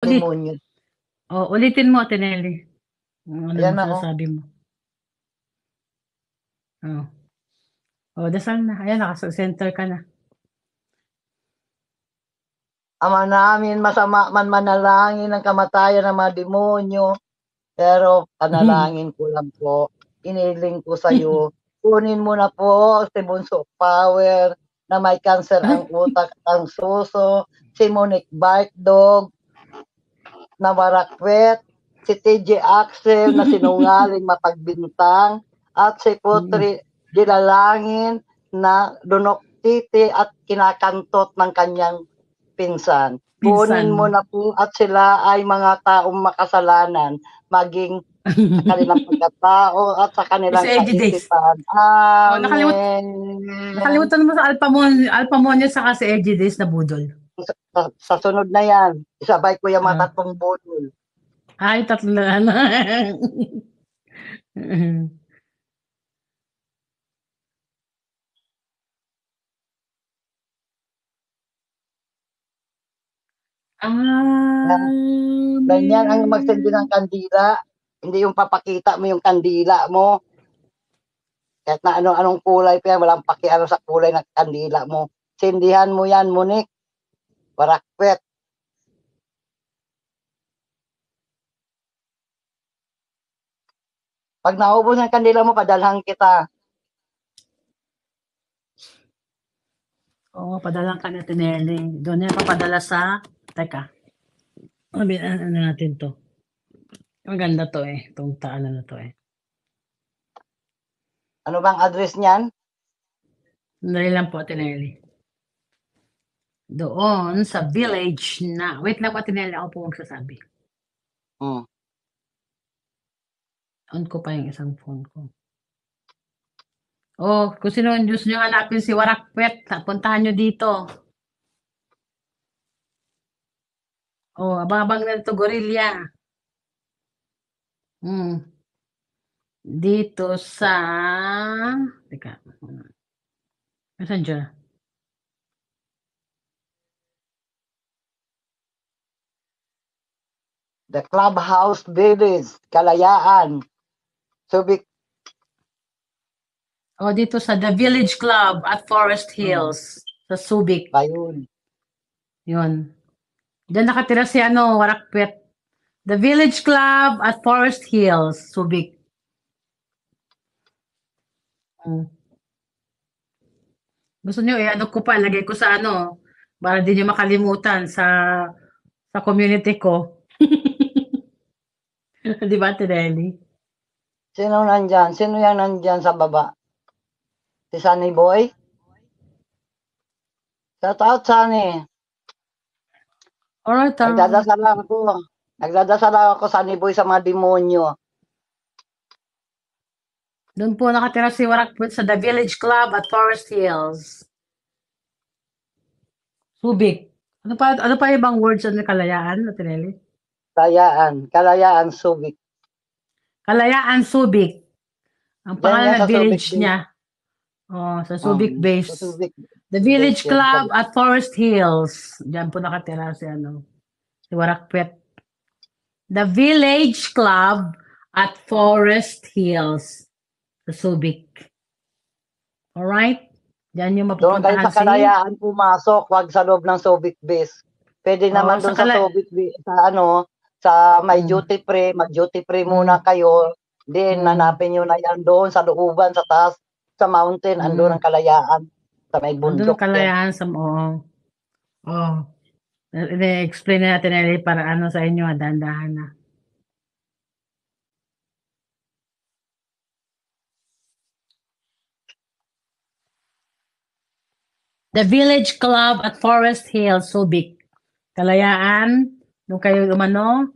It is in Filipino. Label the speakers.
Speaker 1: Ulit.
Speaker 2: demonyo.
Speaker 1: Ulitin mo, Tinelli. Ano
Speaker 2: Ayan
Speaker 1: mo
Speaker 2: na,
Speaker 1: sinasabi mo? Dasal na. Ayan, naka-center ka na.
Speaker 2: Ama namin, masama man manalangin ng kamatayan ng mga demonyo, pero panalangin ko lang po, iniling ko sa iyo, kunin mo na po si Bunso Power na may cancer ang utak, ang suso, si Monique Barkdog na marakwet, si TJ Axel na sinungaling mapagbintang, at si Putri Dilalangin na dunok titi at kinakantot ng kanyang pinsan. Kunin
Speaker 1: Pinsan.
Speaker 2: mo na po at sila ay mga taong makasalanan, maging sa kanilang pagkatao at sa kanilang
Speaker 1: Si Eddie Days.
Speaker 2: kaisipan. Amen.
Speaker 1: Nakalimutan mo sa Alpamonia saka si Eddie Days na budol.
Speaker 2: Sa sunod na yan, isabay ko yung mga tatlong budol.
Speaker 1: Ay, tatlo na lang.
Speaker 2: Ganyan ang magsendi ng kandila. Hindi yung papakita mo yung kandila mo. Kahit na anong kulay pa yan, walang pakialam sa kulay ng kandila mo. Sindihan mo yan, Monique. Barakwet. Pag naubos ang kandila mo, padalhan kita.
Speaker 1: Oo, padala ka na Tinelli. Doon yan papadala sa... Teka. Ano natin to? Maganda to eh. Itong taalan na to eh.
Speaker 2: Ano bang address niyan?
Speaker 1: Dali lang po, Tinelli. Doon sa village na... Wait lang po, Tinelli. Ako po magsasabi. On ko pa yung isang phone ko. Kung sino yung Diyos nyo hanapin si Warakwet, puntahan nyo dito. Abang-abang na ito, gorilla. Dito sa... Teka. Nasaan dyan?
Speaker 2: The Clubhouse Village, Kalayaan. Subic.
Speaker 1: Dito sa The Village Club at Forest Hills. Sa Subic.
Speaker 2: Ayun.
Speaker 1: Yun. Diyan nakatira si Warakwet. The Village Club at Forest Hills, Subic. Gusto nyo ko pa, lagay ko sa para di nyo makalimutan sa community ko. Di ba, Tinelli?
Speaker 2: Sino nandyan? Sino yung nandyan sa baba? Si Sunny Boy? Shout out, Sunny.
Speaker 1: Alright,
Speaker 2: Nagdadasal lang ako. Nagdadasal lang ako, Sunny Boy, sa mga demonyo.
Speaker 1: Doon po nakatira si Warakwet sa The Village Club at Forest Hills. Subic. Ano pa ibang words sa Kalayaan, Tinelli?
Speaker 2: Kalayaan, Subic.
Speaker 1: Kalayaan, Subic. Ang pangalan ng village
Speaker 2: Subic
Speaker 1: niya. Sa Subic base.
Speaker 2: Sa Subic.
Speaker 1: The Village Club at Forest Hills. Diyan po nakatira si Warakwet. The Village Club at Forest Hills. Sa Subic. Alright? Diyan yung
Speaker 2: Doon kayo
Speaker 1: mapupuntahan
Speaker 2: sa Kalayaan pumasok, wag sa loob ng Subic base. Pwede naman doon sa Subic base, sa may duty free, mag-duty free muna kayo. Then, hanapin nyo na yan doon sa looban, sa taas, sa mountain, andun ang Kalayaan. Sa may bundok.
Speaker 1: Andun ang Kalayaan sa I-explain na natin para sa inyo, dahan-dahan na. The Village Club at Forest Hills, Subic. Kalayaan, doon kayo umano.